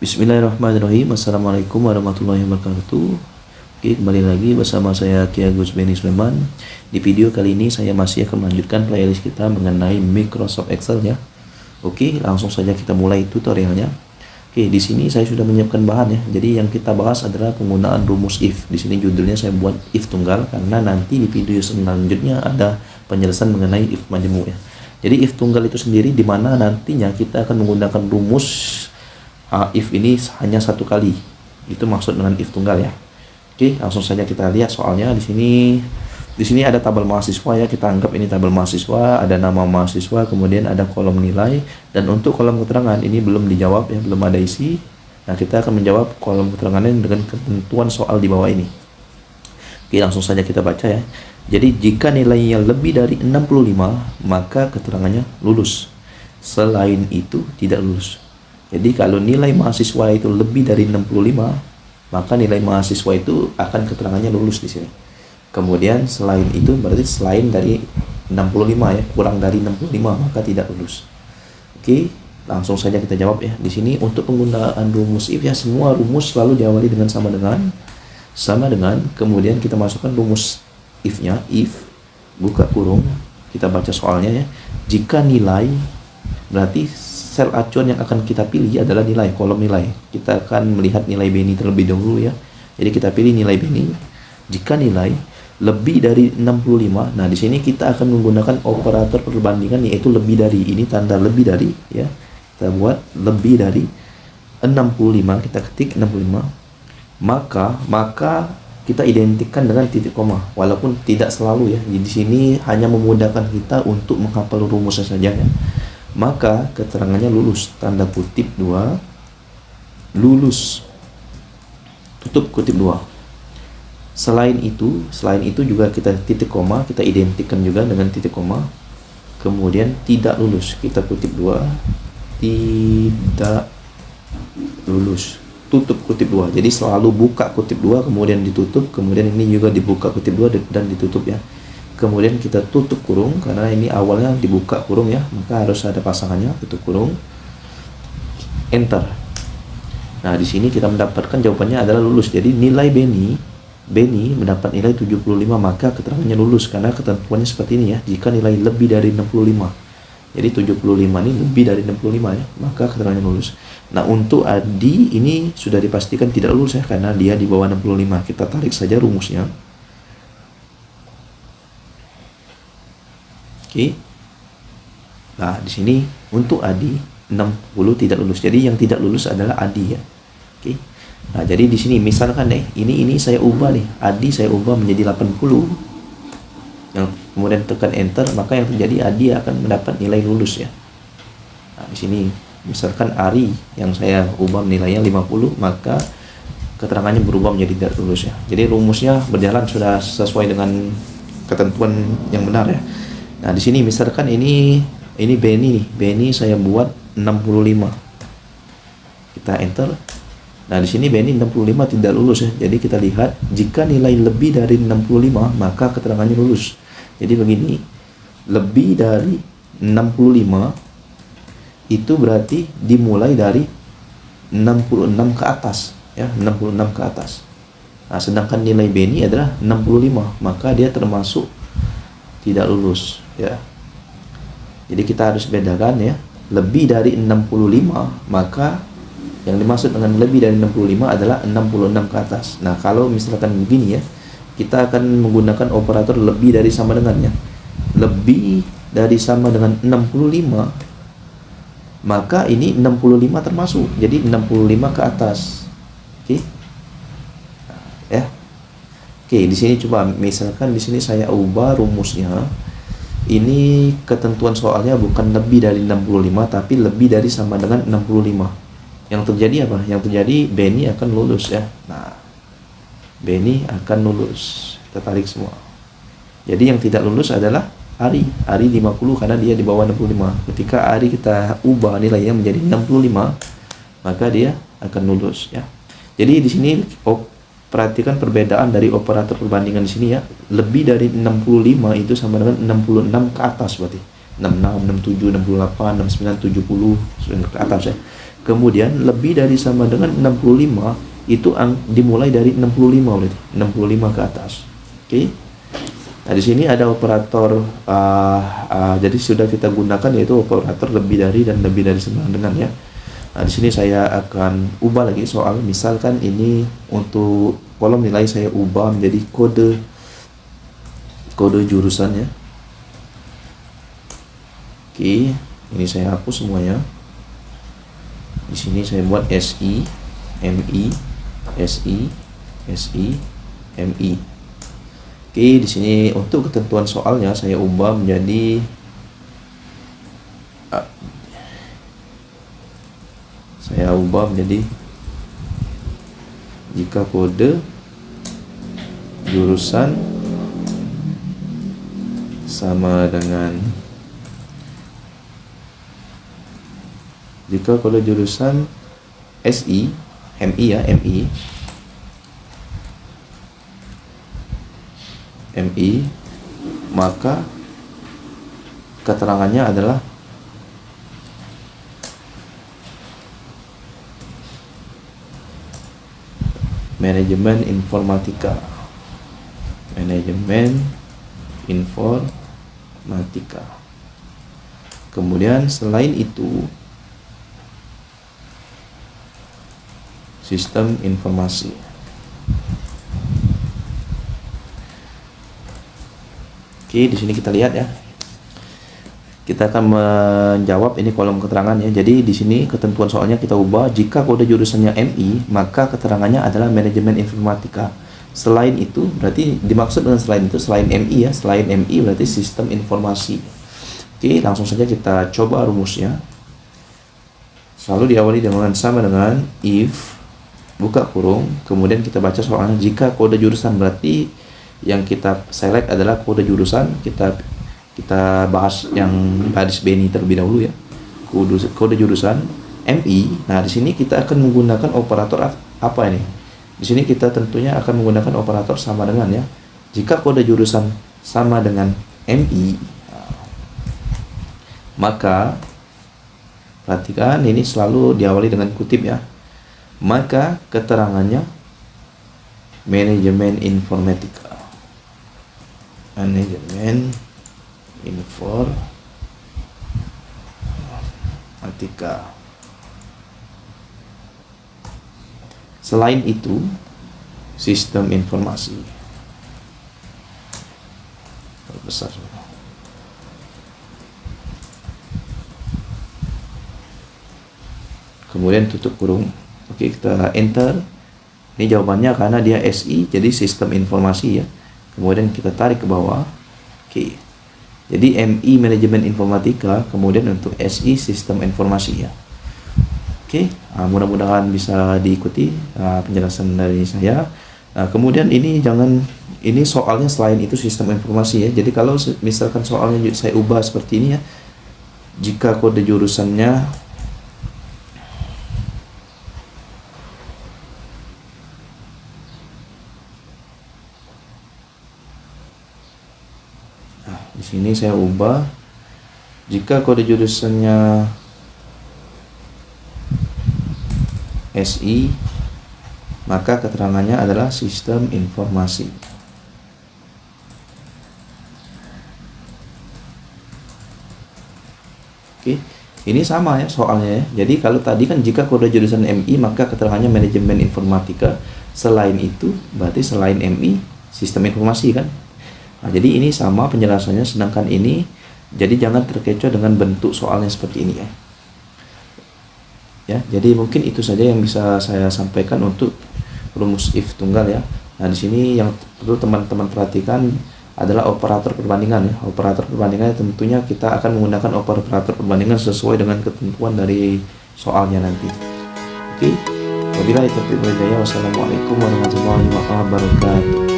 Bismillahirrahmanirrahim. Assalamualaikum warahmatullahi wabarakatuh. Oke, kembali lagi bersama saya Ki Agus Beni Sulaiman. Di video kali ini saya masih akan melanjutkan playlist kita mengenai Microsoft Excel ya. Oke, langsung saja kita mulai tutorialnya. Oke, di sini saya sudah menyiapkan bahan ya. Jadi yang kita bahas adalah penggunaan rumus if. Di sini judulnya saya buat if tunggal karena nanti di video selanjutnya ada penjelasan mengenai if majemuk ya. Jadi if tunggal itu sendiri di mana nantinya kita akan menggunakan rumus if ini hanya satu kali. Itu maksud dengan if tunggal ya. Oke, langsung saja kita lihat soalnya di sini ada tabel mahasiswa ya. Kita anggap ini tabel mahasiswa, ada nama mahasiswa, kemudian ada kolom nilai, dan untuk kolom keterangan ini belum dijawab ya, belum ada isi. Nah, kita akan menjawab kolom keterangannya dengan ketentuan soal di bawah ini. Oke, langsung saja kita baca ya. Jadi jika nilainya lebih dari 65, maka keterangannya lulus. Selain itu tidak lulus. Jadi kalau nilai mahasiswa itu lebih dari 65, maka nilai mahasiswa itu akan keterangannya lulus di sini. Kemudian selain itu berarti selain dari 65 ya, kurang dari 65 maka tidak lulus. Oke, langsung saja kita jawab ya. Di sini untuk penggunaan rumus if ya, semua rumus selalu diawali dengan sama dengan, kemudian kita masukkan rumus if-nya, if buka kurung, kita baca soalnya ya. Jika nilai, berarti sel acuan yang akan kita pilih adalah nilai, kolom nilai. Kita akan melihat nilai Beni terlebih dahulu ya. Jadi kita pilih nilai Beni. Jika nilai lebih dari 65, nah di sini kita akan menggunakan operator perbandingan yaitu lebih dari. Ini tanda lebih dari ya. Kita buat lebih dari 65, kita ketik 65. Maka kita identikkan dengan titik koma, walaupun tidak selalu ya. Di sini hanya memudahkan kita untuk menghafal rumusnya saja ya. Maka keterangannya lulus, tanda kutip 2, lulus, tutup kutip 2. Selain itu juga kita titik koma, kita identikkan juga dengan titik koma. Kemudian tidak lulus, kita kutip 2, tidak lulus, tutup kutip 2. Jadi selalu buka kutip 2 kemudian ditutup, kemudian ini juga dibuka kutip 2 dan ditutup ya. Kemudian kita tutup kurung karena ini awalnya dibuka kurung ya, maka harus ada pasangannya, tutup kurung, enter. Nah, di sini kita mendapatkan jawabannya adalah lulus. Jadi nilai Beni mendapat nilai 75, maka keterangannya lulus karena ketentuannya seperti ini ya. Jika nilai lebih dari 65. Jadi 75 ini lebih dari 65 ya, maka keterangannya lulus. Nah, untuk Adi ini sudah dipastikan tidak lulus ya karena dia di bawah 65. Kita tarik saja rumusnya. Oke. Nah, di sini untuk Adi 60 tidak lulus. Jadi yang tidak lulus adalah Adi ya. Oke. Nah, jadi di sini misalkan deh, ini saya ubah nih. Adi saya ubah menjadi 80. Yang kemudian tekan enter, maka yang terjadi Adi akan mendapat nilai lulus ya. Nah, di sini misalkan Ari yang saya ubah nilainya 50, maka keterangannya berubah menjadi tidak lulus ya. Jadi rumusnya berjalan sudah sesuai dengan ketentuan yang benar ya. Nah, di sini misalkan ini Beni nih. Beni saya buat 65. Kita enter. Nah, di sini Beni 65 tidak lulus ya. Jadi kita lihat jika nilai lebih dari 65 maka keterangannya lulus. Jadi begini. Lebih dari 65 itu berarti dimulai dari 66 ke atas ya, 66 ke atas. Nah, sedangkan nilai Beni adalah 65, maka dia termasuk tidak lulus ya. Jadi kita harus bedakan ya. Lebih dari 65, maka yang dimaksud dengan lebih dari 65 adalah 66 ke atas. Nah, kalau misalkan begini ya, kita akan menggunakan operator lebih dari sama dengannya. Lebih dari sama dengan 65, maka ini 65 termasuk. Jadi 65 ke atas. Oke. Nah, ya. Oke, di sini coba misalkan di sini saya ubah rumusnya. Ini ketentuan soalnya bukan lebih dari 65 tapi lebih dari sama dengan 65. Yang terjadi apa? Yang terjadi Beni akan lulus ya. Nah, Beni akan lulus. Kita tarik semua. Jadi yang tidak lulus adalah Ari 50 karena dia di bawah 65. Ketika Ari kita ubah nilainya menjadi 65, maka dia akan lulus ya. Jadi di sini perhatikan perbedaan dari operator perbandingan di sini ya. Lebih dari 65 itu sama dengan 66 ke atas berarti. 66, 67, 68, 69, 70 ke atas ya. Kemudian lebih dari sama dengan 65 itu dimulai dari 65 berarti 65 ke atas. Oke. Nah, di sini ada operator jadi sudah kita gunakan yaitu operator lebih dari dan lebih dari sama dengan ya. Nah, di sini saya akan ubah lagi soal misalkan ini untuk kolom nilai saya ubah menjadi kode jurusan ya. Oke, ini saya hapus semuanya. Di sini saya buat SI, MI, SI, SI, MI. Oke, di sini untuk ketentuan soalnya saya ubah menjadi jika kode jurusan sama dengan SI, MI ya, MI, maka keterangannya adalah manajemen informatika. Kemudian selain itu sistem informasi. Oke, di sini kita lihat ya. Kita akan menjawab ini kolom keterangan ya. Jadi di sini ketentuan soalnya kita ubah, jika kode jurusannya MI, maka keterangannya adalah manajemen informatika. Selain itu, berarti dimaksud dengan selain itu selain MI ya. Selain MI berarti sistem informasi. Oke, langsung saja kita coba rumusnya. Selalu diawali dengan sama dengan if buka kurung, kemudian kita baca soalnya. Jika kode jurusan berarti yang kita select adalah kode jurusan. Kita bahas yang baris B ini terlebih dahulu ya. Kode jurusan MI. Nah, di sini kita akan menggunakan operator apa ini? Di sini kita tentunya akan menggunakan operator sama dengan ya. Jika kode jurusan sama dengan MI, maka perhatikan ini selalu diawali dengan kutip ya. Maka keterangannya manajemen informatika. Manajemen informatika. Selain itu sistem informasi. Besar. Kemudian tutup kurung. Oke, kita enter. Ini jawabannya karena dia SI, jadi sistem informasi ya. Kemudian kita tarik ke bawah. Oke. Jadi MI manajemen informatika, kemudian untuk SI sistem informasi ya. Oke, mudah-mudahan bisa diikuti penjelasan dari saya. Kemudian ini soalnya selain itu sistem informasi ya. Jadi kalau misalkan soalnya saya ubah seperti ini ya. Jika kode jurusannya di sini saya ubah, jika kode jurusannya SI, maka keterangannya adalah sistem informasi. Oke, ini sama ya soalnya ya. Jadi kalau tadi kan jika kode jurusan MI, maka keterangannya manajemen informatika. Selain itu, berarti selain MI, sistem informasi kan. Nah, jadi ini sama penjelasannya, sedangkan ini jadi jangan terkecoh dengan bentuk soalnya seperti ini ya. Ya, jadi mungkin itu saja yang bisa saya sampaikan untuk rumus if tunggal ya. Nah, di sini yang perlu teman-teman perhatikan adalah operator perbandingan ya. Operator perbandingan tentunya kita akan menggunakan operator perbandingan sesuai dengan ketentuan dari soalnya nanti. Oke. Wabillahi taufiq wal hidayah. Wassalamualaikum warahmatullahi wabarakatuh.